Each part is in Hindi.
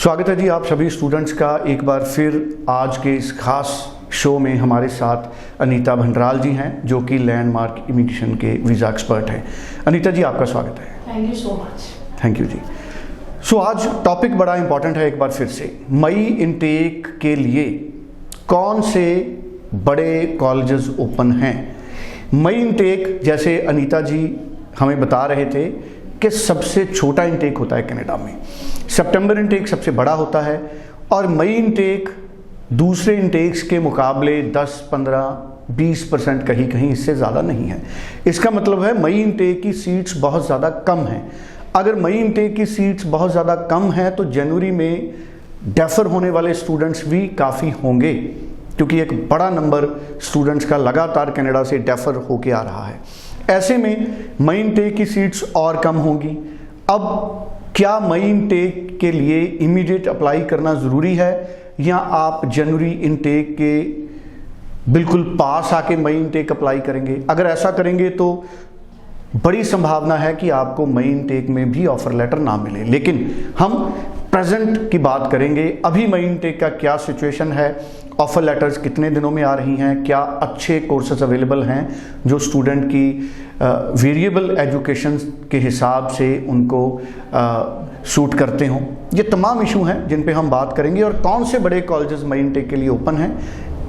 स्वागत है जी आप सभी स्टूडेंट्स का एक बार फिर आज के इस खास शो में। हमारे साथ अनीता भंडराल जी हैं जो कि लैंडमार्क इमिग्रेशन के वीज़ा एक्सपर्ट हैं। अनीता जी आपका स्वागत है। Thank you so much. Thank you ji. So आज टॉपिक बड़ा इंपॉर्टेंट है। एक बार फिर से मई इनटेक के लिए कौन से बड़े कॉलेजेस ओपन हैं। मई इनटेक जैसे अनीता जी हमें बता रहे थे कि सबसे छोटा इनटेक होता है कनाडा में, सितंबर इनटेक सबसे बड़ा होता है और मई इनटेक दूसरे इनटेक्स के मुकाबले 10, 15, 20% कहीं कहीं इससे ज़्यादा नहीं है। इसका मतलब है मई इनटेक की सीट्स बहुत ज़्यादा कम हैं। अगर मई इनटेक की सीट्स बहुत ज़्यादा कम हैं तो जनवरी में डेफर होने वाले स्टूडेंट्स भी काफ़ी होंगे, क्योंकि एक बड़ा नंबर स्टूडेंट्स का लगातार कनाडा से डेफर होके आ रहा है। ऐसे में मई इनटेक की सीट्स और कम होंगी। अब क्या मई इनटेक के लिए इमीडिएट अप्लाई करना ज़रूरी है या आप जनवरी इनटेक के बिल्कुल पास आके मई इनटेक अप्लाई करेंगे? अगर ऐसा करेंगे तो बड़ी संभावना है कि आपको मई इनटेक में भी ऑफर लेटर ना मिले। लेकिन हम प्रेजेंट की बात करेंगे, अभी मई इनटेक का क्या सिचुएशन है, ऑफर लेटर्स कितने दिनों में आ रही हैं, क्या अच्छे कोर्सेज अवेलेबल हैं जो स्टूडेंट की वेरिएबल एजुकेशन के हिसाब से उनको सूट करते हों। ये तमाम इशू हैं जिन पे हम बात करेंगे और कौन से बड़े कॉलेजेस मई इनटेक के लिए ओपन हैं,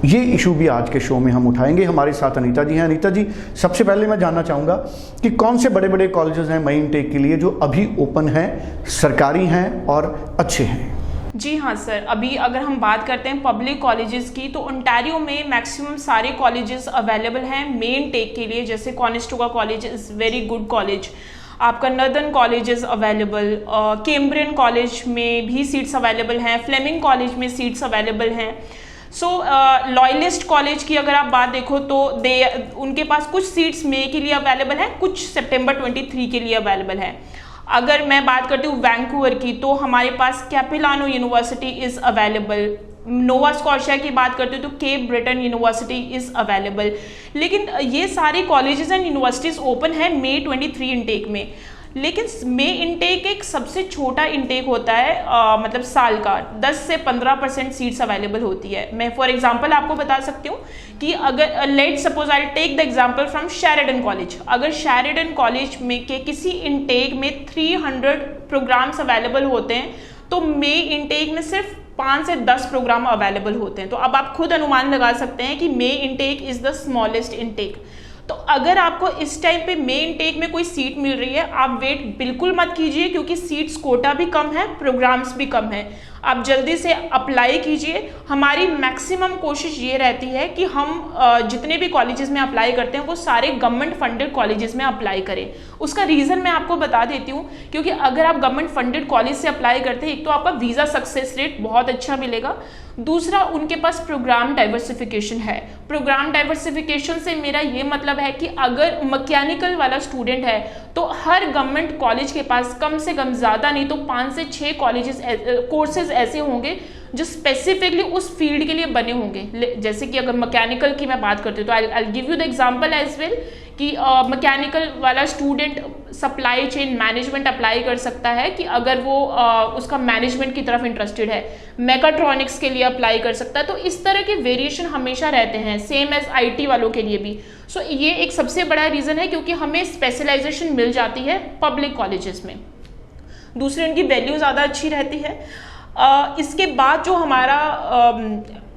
ये इशू भी आज के शो में हम उठाएंगे। हमारे साथ अनीता जी हैं। अनीता जी, सबसे पहले मैं जानना चाहूँगा कि कौन से बड़े बड़े कॉलेजेस हैं मई इनटेक के लिए जो अभी ओपन हैं, सरकारी हैं और अच्छे हैं? जी हाँ सर, अभी अगर हम बात करते हैं पब्लिक कॉलेजेस की तो ओंटारियो में मैक्सिमम सारे कॉलेजेस अवेलेबल हैं मेन टेक के लिए। जैसे Conestoga college is very good college, आपका northern college is available, Cambrian college में भी सीट्स अवेलेबल हैं, फ्लेमिंग कॉलेज में सीट्स अवेलेबल हैं। सो लॉयलिस्ट कॉलेज की अगर आप बात देखो तो उनके पास कुछ सीट्स मई के लिए अवेलेबल हैं, कुछ सितंबर 23 के लिए अवेलेबल हैं। अगर मैं बात करती हूँ वैंकूवर की तो हमारे पास Capilano university is available. Nova Scotia की बात करते हो तो Cape Breton university is available. लेकिन ये सारे कॉलेजेस एंड यूनिवर्सिटीज़ ओपन है मई 23 इनटेक में। लेकिन मई इनटेक एक सबसे छोटा इनटेक होता है, मतलब साल का 10 से 15% सीट्स अवेलेबल होती है। मैं फॉर एग्जांपल आपको बता सकती हूँ कि अगर let suppose I take the example from Sheridan college. अगर शेरिडन कॉलेज में के किसी इनटेक में 300 प्रोग्राम्स अवेलेबल होते हैं तो मई इनटेक में सिर्फ 5 से 10 प्रोग्राम अवेलेबल होते हैं। तो अब आप खुद अनुमान लगा सकते हैं कि May intake is the smallest intake. तो अगर आपको इस टाइम पे मई इनटेक में कोई सीट मिल रही है, आप वेट बिल्कुल मत कीजिए, क्योंकि सीट्स कोटा भी कम है, प्रोग्राम्स भी कम है। आप जल्दी से अप्लाई कीजिए। हमारी मैक्सिमम कोशिश ये रहती है कि हम जितने भी कॉलेजेस में अप्लाई करते हैं वो सारे गवर्नमेंट फंडेड कॉलेजेस में अप्लाई करें। उसका रीज़न मैं आपको बता देती हूँ, क्योंकि अगर आप गवर्नमेंट फंडेड कॉलेज से अप्लाई करते हैं, एक तो आपका वीज़ा सक्सेस रेट बहुत अच्छा मिलेगा, दूसरा उनके पास प्रोग्राम डाइवर्सिफिकेशन है। प्रोग्राम डाइवर्सिफिकेशन से मेरा ये मतलब है कि अगर मैकेनिकल वाला स्टूडेंट है तो हर गवर्नमेंट कॉलेज के पास कम से कम ज़्यादा नहीं तो 5 से 6 कोर्सेज ऐसे होंगे जो स्पेसिफिकली उस फील्ड के लिए बने होंगे। जैसे कि अगर मैकेनिकल की मैं बात करती हूँ तो I give you the example as well कि मैकेनिकल वाला student supply chain management apply कर सकता है कि अगर वो उसका मैनेजमेंट की तरफ इंटरेस्टेड है। मैकाट्रॉनिक्स के लिए अप्लाई कर सकता है। तो इस तरह के वेरिएशन हमेशा रहते हैं, सेम एज IT वालों के लिए भी। सो ये एक सबसे बड़ा रीज़न है, क्योंकि हमें स्पेशलाइजेशन मिल जाती है पब्लिक कॉलेजेस में। दूसरी उनकी वैल्यू ज़्यादा अच्छी रहती है। इसके बाद जो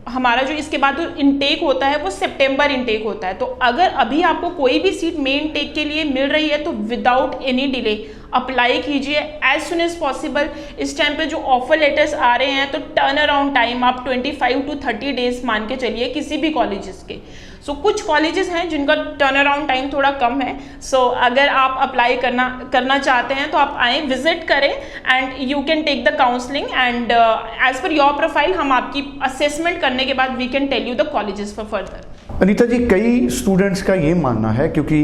हमारा जो इसके बाद जो इनटेक होता है वो सितंबर इनटेक होता है। तो अगर अभी आपको कोई भी सीट मेन इनटेक के लिए मिल रही है तो विदाउट एनी डिले अप्लाई कीजिए एज सुन एज पॉसिबल। इस टाइम पे जो ऑफर लेटर्स आ रहे हैं तो टर्न अराउंड टाइम आप 25 to 30 डेज मान के चलिए किसी भी कॉलेजेस के। सो कुछ कॉलेजेस हैं जिनका टर्न अराउंड टाइम थोड़ा कम है। सो अगर आप अप्लाई करना चाहते हैं तो आप आएँ, विजिट करें and you can take the counselling and as per your profile हम आपकी असेसमेंट करने के बाद we can tell you the colleges for further. Anita ji, कई स्टूडेंट्स का ये मानना है, क्योंकि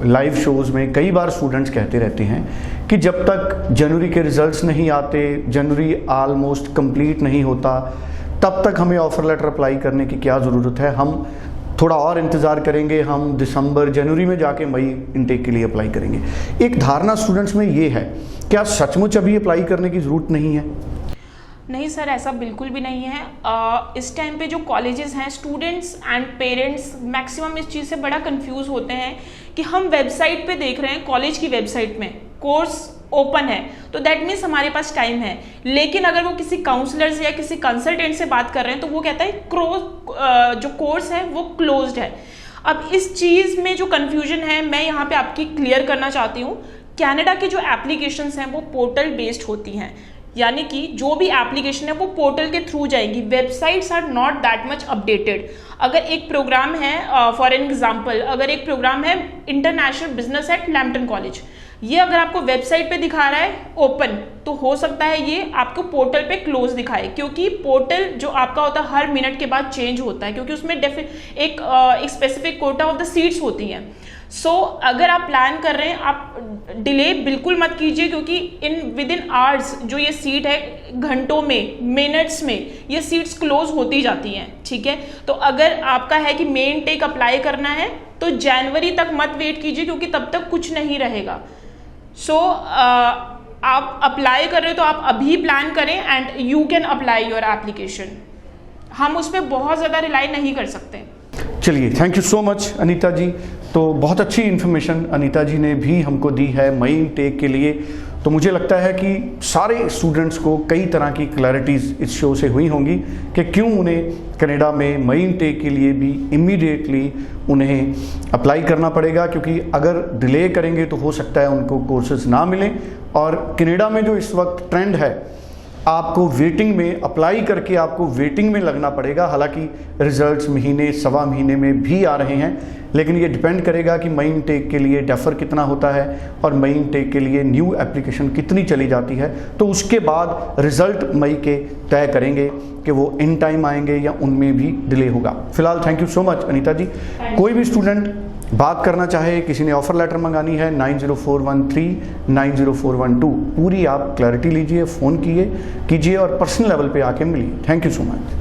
लाइव शोज़ में कई बार स्टूडेंट्स कहते रहते हैं कि जब तक जनवरी के रिजल्ट्स नहीं आते, जनवरी ऑलमोस्ट कंप्लीट नहीं होता, तब तक हमें ऑफ़र लेटर अप्लाई करने की क्या ज़रूरत है, हम थोड़ा और इंतज़ार करेंगे, हम दिसंबर जनवरी में जाके मई इनटेक के लिए अप्लाई करेंगे। एक धारणा स्टूडेंट्स में ये है, क्या सचमुच अभी अप्लाई करने की ज़रूरत नहीं है? नहीं सर, ऐसा बिल्कुल भी नहीं है। इस टाइम पे जो कॉलेजेस हैं, स्टूडेंट्स एंड पेरेंट्स मैक्सिमम इस चीज़ से बड़ा कंफ्यूज होते हैं कि हम वेबसाइट पे देख रहे हैं, कॉलेज की वेबसाइट में कोर्स ओपन है तो दैट मीन्स हमारे पास टाइम है, लेकिन अगर वो किसी काउंसलर से या किसी कंसल्टेंट से बात कर रहे हैं तो वो कहता है जो कोर्स है वो क्लोज्ड है। अब इस चीज़ में जो कन्फ्यूजन है मैं यहाँ पे आपकी क्लियर करना चाहती हूँ। कनाडा की जो एप्लीकेशंस हैं वो पोर्टल बेस्ड होती हैं, यानी कि जो भी एप्लीकेशन है वो पोर्टल के थ्रू जाएंगी। Websites are not that much updated. अगर एक प्रोग्राम है, फॉर एन एग्जांपल, अगर एक प्रोग्राम है international business at Lampton college, ये अगर आपको वेबसाइट पे दिखा रहा है ओपन, तो हो सकता है ये आपको पोर्टल पे क्लोज दिखाए, क्योंकि पोर्टल जो आपका होता है हर मिनट के बाद चेंज होता है, क्योंकि उसमें एक specific Kota of the seats होती हैं। सो अगर आप प्लान कर रहे हैं, आप डिले बिल्कुल मत कीजिए, क्योंकि विद इन आवर्स जो ये सीट है, घंटों में, मिनट्स में ये सीट्स क्लोज होती जाती हैं। ठीक है, तो अगर आपका है कि मेन टेक अप्लाई करना है तो जनवरी तक मत वेट कीजिए, क्योंकि तब तक कुछ नहीं रहेगा। सो आप अप्लाई कर रहे हो तो आप अभी प्लान करें and you can apply your application. हम उस पर बहुत ज़्यादा रिलाई नहीं कर सकते। चलिए, thank you so much Anita ji. तो बहुत अच्छी इन्फॉर्मेशन अनीता जी ने भी हमको दी है मई इनटेक के लिए। तो मुझे लगता है कि सारे स्टूडेंट्स को कई तरह की क्लैरिटीज़ इस शो से हुई होंगी कि क्यों उन्हें कनाडा में मई इनटेक के लिए भी इमीडिएटली उन्हें अप्लाई करना पड़ेगा, क्योंकि अगर डिले करेंगे तो हो सकता है उनको कोर्सेज ना मिलें। और कनाडा में जो इस वक्त ट्रेंड है, आपको वेटिंग में अप्लाई करके आपको वेटिंग में लगना पड़ेगा। हालांकि रिजल्ट्स महीने सवा महीने में भी आ रहे हैं, लेकिन ये डिपेंड करेगा कि मई इनटेक के लिए डेफर कितना होता है और मई इनटेक के लिए न्यू एप्लीकेशन कितनी चली जाती है। तो उसके बाद रिजल्ट मई के तय करेंगे कि वो इन टाइम आएंगे या उनमें भी डिले होगा। फिलहाल thank you so much Anita ji. कोई भी स्टूडेंट बात करना चाहे, किसी ने ऑफर लेटर मंगानी है, 90413 90412 पूरी आप क्लैरिटी लीजिए, फ़ोन कीजिए और पर्सनल लेवल पे आके मिलिए। Thank you so much.